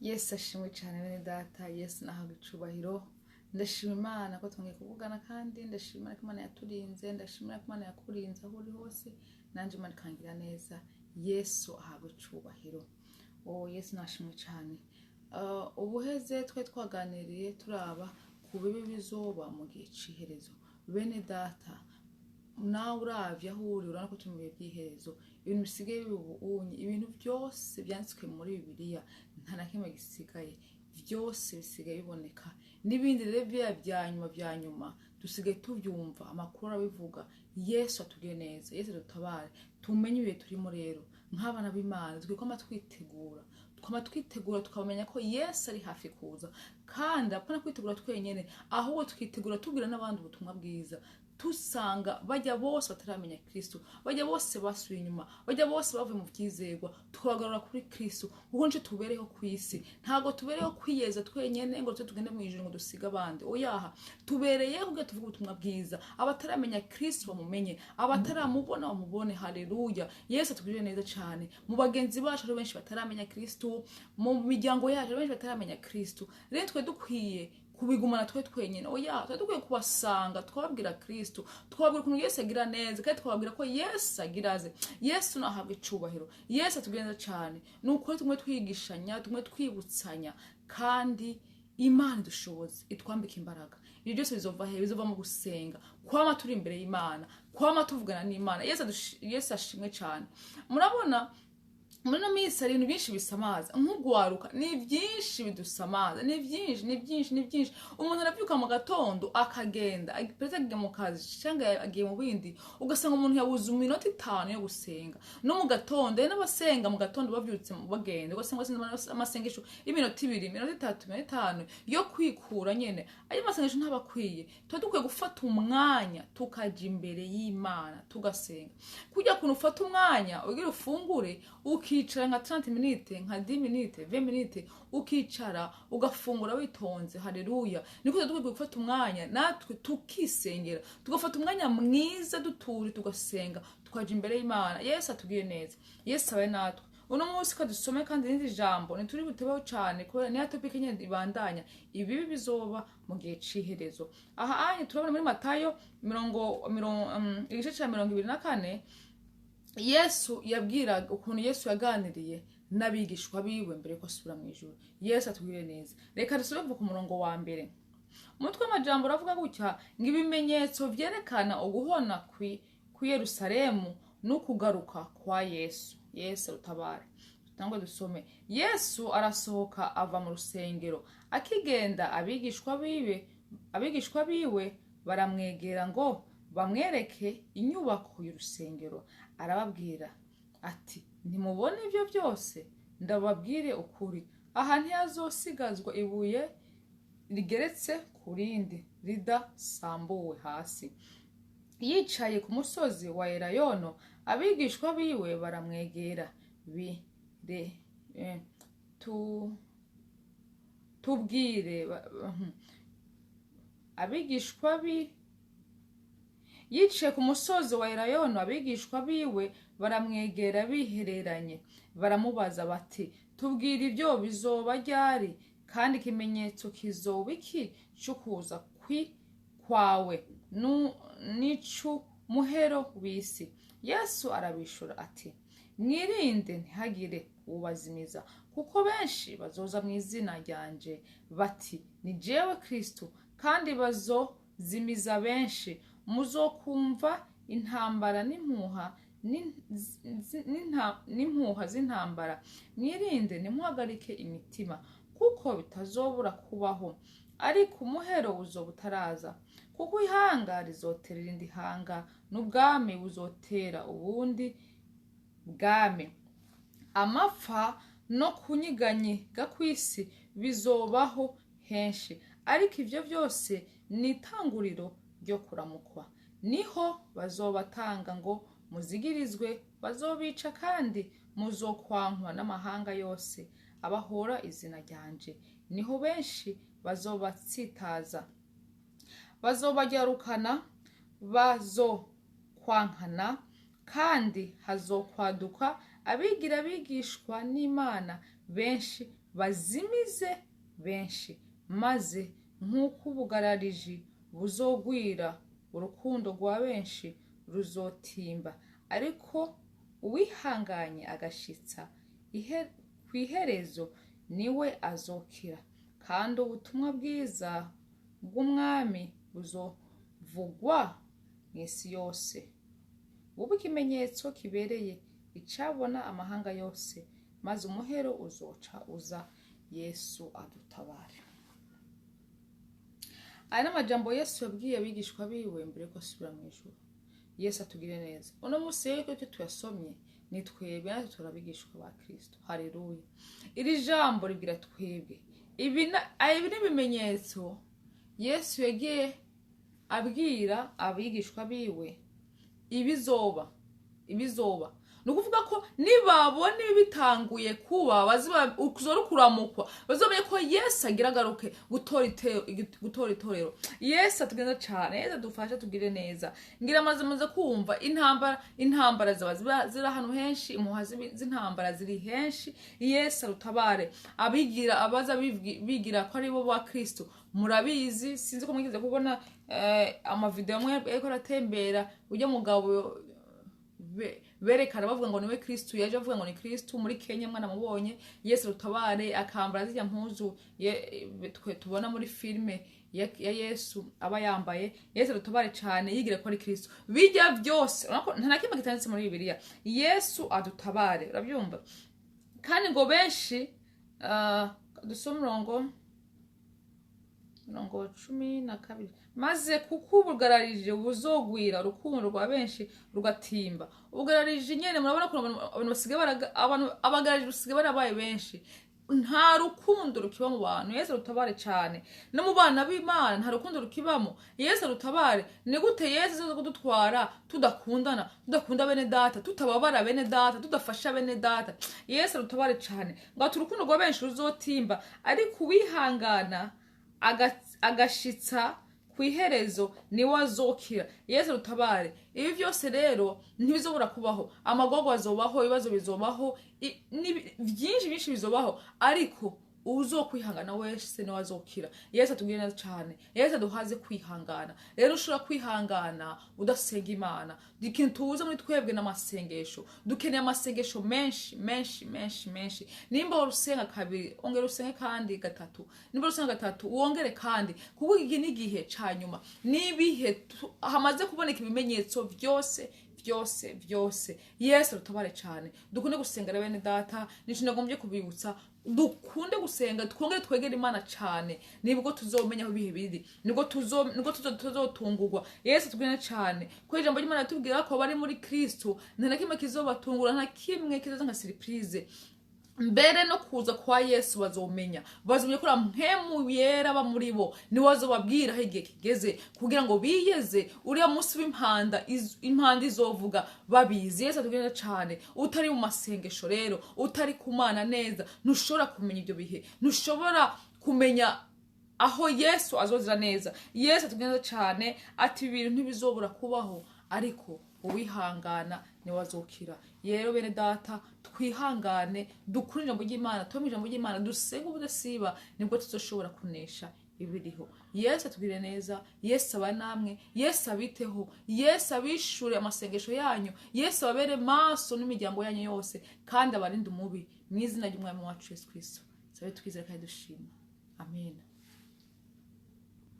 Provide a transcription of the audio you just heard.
Yesu ashimwe cyane bene data. Yesu nahaga icubahiro. Ndashima Imana ko twongeye kuvugana, kandi ndashima ko Imana yaturinze, ndashimira ko Imana yakurinze aho uri hose, nanje Imana ikangira neza. Yesu ahaga icubahiro. Yesu nashimwe cyane. Ubuheze twe twaganiriye turaba ku bibi bizoba mu gihe c'iherezo. Bene data, nawe uravye aho uri urabona ko turi mu bihe by'iherezo. Ibintu bisigaye bibunye, ibintu byose byanditswe muri Bibiliya nta na kimwe gisigaye, byose bisigaye biboneka. N'ibindi rero vya nyuma dusigaye tuvyumva, amakuru arabivuga. Yesu atugire neza, Yesu dutabare, tumenye ibihe turimo rero nk'abana b'Imana. Twikoma twitegura tukamenya ko Yesu ari hafi kuza, kandi apana kwitegura twenyene, ahubwo twitegura tubwira n'abandi ubutumwa bwiza. Tusanga bajya bose bataramenya Kristo, bajya bose basubiye inyuma, bajya bose bavuye mu vyizerwa, tukabagarura kuri Kristo. Kuko nje tubereho kwisi, ntago tubereho kwiyeza twenyene ngo tugende mu ijuru ngo dusiga abandi. Oyaha, tubereyeho kugira tuvuge ubutumwa bwiza. Abataramenya Kristo bamumenye, abataramubona bamubone. Haleluya. Yesu atugirire neza cyane. Mu bagenzi bacu ari benshi bataramenya Kristo, mu miryango yacu ari benshi bataramenya Kristo. Rero twe dukwiye kubigumana twe twenyene. Oya, dukwiye kubasanga, twababwira Kristo, twababwira ukuntu Yesu agira neza, kandi twababwira ko Yesu agiraze. Yesu nahabwa icubahiro. Yesu atugirire neza cyane. Nuko tumwe twigishanya, tumwe twibutsanya, kandi Imana dushoboze itwambika imbaraga. Ibyo byose bizova he? Bizova mu gusenga, kwama turi imbere y'Imana, kwama tuvugana n'Imana. Yesu ashimwe cyane. Murabona muri no minsi hari ibintu byinshi bisamaza, nk'ugwaruka ni byinshi bidusamaza, ni byinshi. Umuntu aravyuka mu gatondo akagenda agiye mu kazi cyangwa agiye mu bindi, ugasanga umuntu yabuze iminota 5 yo gusenga. No mu gatondo n'abasenga mu gatondo bavyutse mu bagenda, ugasanga amasengesho iminota 2, iminota 3, iminota 5 yo kwikura nyene. Ayo masengesho ntabakwiye. Dukwiye gufata umwanya tukaja imbere y'Imana tugasenga. Kujya kuntu ufata umwanya ugira ufungure, ukicara nka 30 minutes, nka 10 minutes, 20 minutes, ukicara ugafungura witonze. Haleluya. Niko dukwiye gufata umwanya natwe tukisengera, tugafata umwanya mwiza duturi tugasenga, tukaja imbere y'Imana. Yesu atugire neza. Yesu abe natwe. Uno munsi ko dusome kandi n'indi jambo ntituri butebaho cyane, kubera niya topic nyene ibandanya ibibi bizoba mu gihe c'iherezo. Aha anye turabona muri Matayo igice ca 24. Yesu yabwiraga ukuntu Yesu yaganiriye n'abigishwa biwe mbere ko asubira mu ijuru. Yesu atugire neza. Reka dusubire ku murongo wa mbere. Umutwe w'amajambo uravuga gutya ngo ibimenyetso vyerekana uguhona ku Yerusalemu no kugaruka kwa Yesu. Yesu utabare. Tutangwe dusome. Yesu arasohoka ava mu rusengero, akigenda abigishwa biwe baramwegera ngo bamwereke inyubako y'urusengero. Arababwira ati, ntimubone ibyo byose? Ndababwire ukuri, aha ntihazosigazwa ibuye rigeretse ku rindi ridasambuwe hasi. Yicaye ku musozi wa Elayono, abigishwa biwe baramwegera yicaye ku musozi wa Elayono, abigishwa biwe baramwegera bihereranye, baramubaza bati, tubwire ibyo bizoba ryari, kandi ikimenyetso kizoba iki cy'ukuza kwawe n'ic'umuhero w'isi? Yesu arabishura ati, mwirinde ntihagire ubazimiza, kuko benshi bazoza mu izina ryanje bati, ni jewe Kristo, kandi bazozimiza benshi. Muzokumva intambara n'impuha z'intambara. Mwirinde ntimuhagarike imitima, kuko bitazobura kubaho, ariko umuhero uzoba utaraza. Kuko ihanga rizotera irindi hanga, n'ubwami buzotera ubundi bwami. Amapfa no kunyiganyiga kw'isi bizobaho henshi, ariko ivyo byose ni itanguriro ryo kuramukwa. Niho bazobatanga ngo muzigirizwe, bazobica, kandi muzokwankwa n'amahanga yose abahora izina ryanje. Niho benshi bazobatsitaza, bazobaryarukana, bazokwankana, kandi hazokwaduka abigira abigishwa n'Imana benshi bazimize benshi, maze nk'uko ubugarariji buzogwira urukundo rwa benshi ruzotimba, ariko uwihanganye agashitsa ku iherezo niwe azokira. Kandi ubutumwa bwiza bw'umwami buzovugwa mu isi yose bube ikimenyetso kibereye icabona amahanga yose, maze umuhero uzoca uza. Yesu adutabare. Aya ni amajambo Yesu yabwiye abigishwa biwe mbere ko asubira mu ijuru. Yesu atugire neza. Uno munsi rero icyo tuyasomye ni twebwe, natwe turabigishwa ba Kristo. Haleluya. Iri jambo ribwira twebwe. Ibi ni ibimenyetso Yesu yagiye abwira abigishwa biwe ibizoba. Ni ukuvuga ko nibabona ibi bitanguye kuba uzora ukuramukwa, bazamenye ko Yesu agira agaruke gutora itorero. Yesu atugenda cyane, Yesu adufasha tugire neza. Ngira amaze kumva intambara ziri ahantu henshi, impuha z'intambara ziri henshi. Yesu arutabare. Abaza bigira ko ari bo ba Kristo, murabizi, sinzi ko mwigeze kubona amavideo amwe ariko aratembera, ujya mugabo berekana bavuga ngo niwe Kristo, yaje avuga ngo ni Kristo muri Kenya, mwana mubonye. Yesu rutabare, akambara zijya mpuzu twe tubona muri filme ya Yesu aba yambaye. Yesu rutabare cyane, yigire ko ari Kristo. Bijya byose nta nakimwe kitanditse muri Bibiliya. Yesu adutabare, urabyumva? Kandi ngo benshi dusoma umurongo 12, maze kuko ubugararije buzogwira urukundo rwa benshi rugatimba. Ubugararije nyene murabona ko abantu basigaye abagararije basigaye barabaye benshi, nta rukundo rukiba mu bantu. Yesu rutabare cyane. No mu bana b'Imana nta rukundo rukibamo. Yesu rutabare. Ni gute Yesu aza kudutwara tudakunda bene data, tutababara bene data, tudafasha bene data? Yesu rutabare cyane. Ngo urukundo rwa benshi ruzotimba, ariko uwihangana agashitsa ku iherezo niwe azokira. Yesu rutabare. Ibi byose rero ntibizobura kubaho. Amagogo azobaho, ibibazo bizobaho, byinshi bizobaho, ariko uzokwihangana wese niwe azokira. Yesu atugirira neza cyane. Yesu aduhaze kwihangana. Rero ushobora kwihangana udasenga Imana. Ikintu tuza muri twebwe n'amasengesho. Dukeneye amasengesho menshi. Nimba urusenga kabiri, ongera usenge kandi gatatu. Nimba urusenga gatatu, wongere kandi. Kuko iki ni igihe cyanyuma. Nibihe hamaze kuboneka ibimenyetso byose. Yesu rutabare cyane. Dukunde gusenga bene data, nico nagombye kubibutsa. Dukunde gusenga, twongere twegera Imana cyane. Nibwo tuzomenya aho bihe biri, nibwo tuzotungurwa. Yesu tugirene cyane. Ko ijambo ry'Imana tubwira ko bari muri Kristo nta nakimwe kizobatungura, nta kimwe kizaza nka surprise. Mbere no kuza kwa Yesu bazomenya ko mpemu yera ba muri bo, ni wazo babwira aho igihe kigeze kugira ngo biyeze. Uriya munsi w'impanda izovuga babizi. Yesu atugirira cyane. Utari mu masengesho rero, utari kumana neza, ntushobora kumenya ibyo bihe, ntushobora kumenya aho Yesu azozira neza. Yesu atugirira cyane ati ibintu ntibizobura kubaho, ariko uwihangana niwe azokira. Yero bene data, twihangane, dukure ijambo ry'Imana, tume ijambo ry'Imana, dusenge ubudasiba, nibwo tuzoshobora kunesha ibiriho. Yesu atugirire neza. Yesu aba namwe. Yesu abiteho. Yesu abishure amasengesho yanyu. Yesu ababere maso n'imiryango yanyu yose, kandi abarinde umubi, mu izina ry'Umwami wacu Yesu Kristo. Sabe twizera kandi dushima. Amen.